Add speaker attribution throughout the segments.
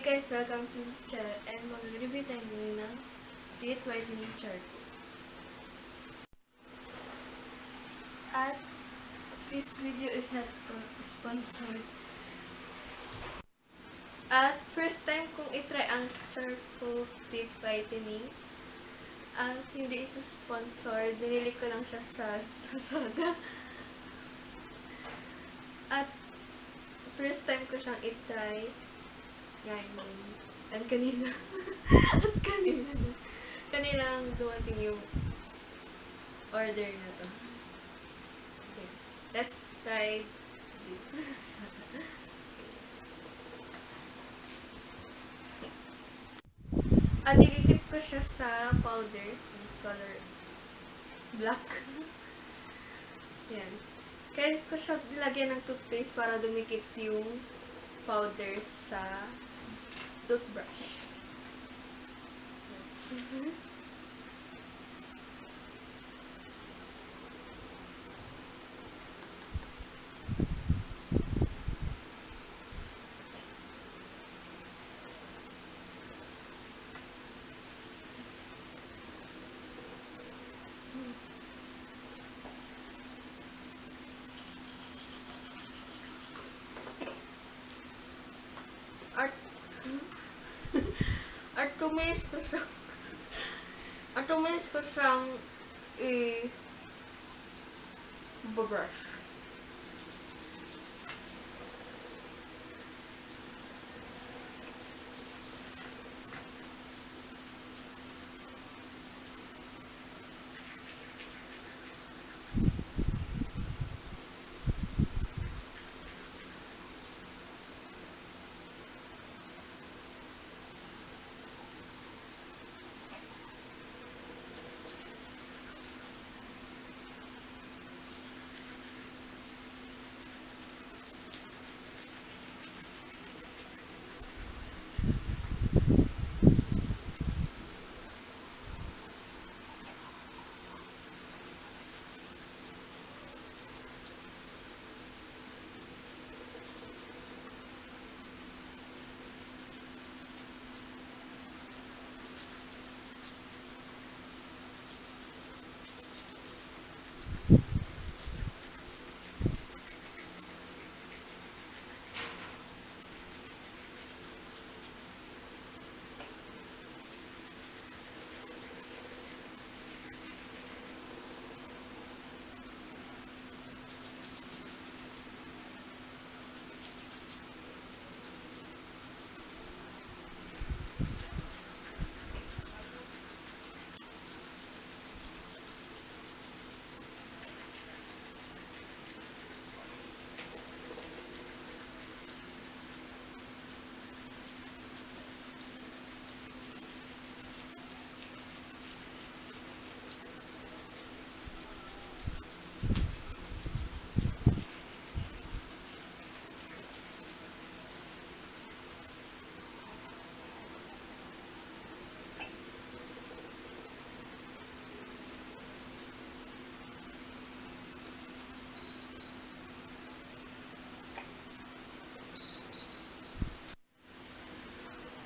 Speaker 1: guys, welcome to the channel and mag-review tayo ngayon ng teeth whitening charcoal. At this video is not sponsored. At first time kong itry ang charcoal teeth whitening. At hindi ito sponsored. Binili ko lang siya sa Lazada. At first time ko siyang itry. Yan. At kanina. Kanilang dumating yung order na to. Okay. Let's try this. At ididip ko siya sa powder. Color black. Yan. Kaya ko siya nilagyan ng toothpaste para dumikit yung powder sa toothbrush. At tuminis ko siyang i-brush.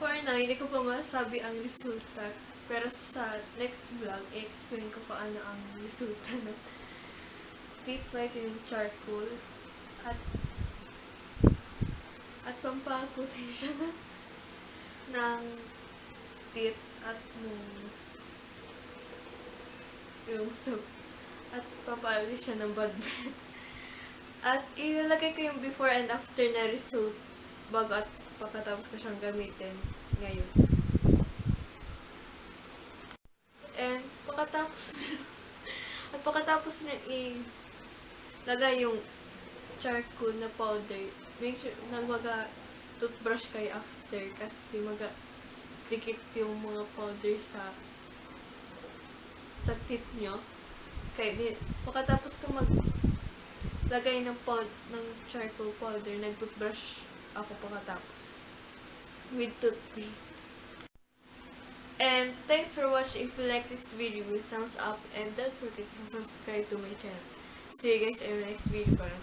Speaker 1: For now, hindi ko pa masabi ang resulta. Pero sa next vlog, i-explain ko pa ano ang resulta ng teeth whitening charcoal. At pampaputi siya ng teeth at yung soap. At papalis siya ng bad breath. At ilalagay ko yung before and after na result bago at pagkatapos ko siyang gamitin ngayon. And pagkatapos na ilagay yung charcoal na powder, make sure na toothbrush kayo after kasi dikit yung mga powder sa teeth nyo. Kaya pagkatapos ko maglagay ng charcoal powder, nag-toothbrush ako pagkatapos with toothpaste. And thanks for watching. If you like this video, thumbs up and don't forget to subscribe to my channel. See you guys in the next video. Parang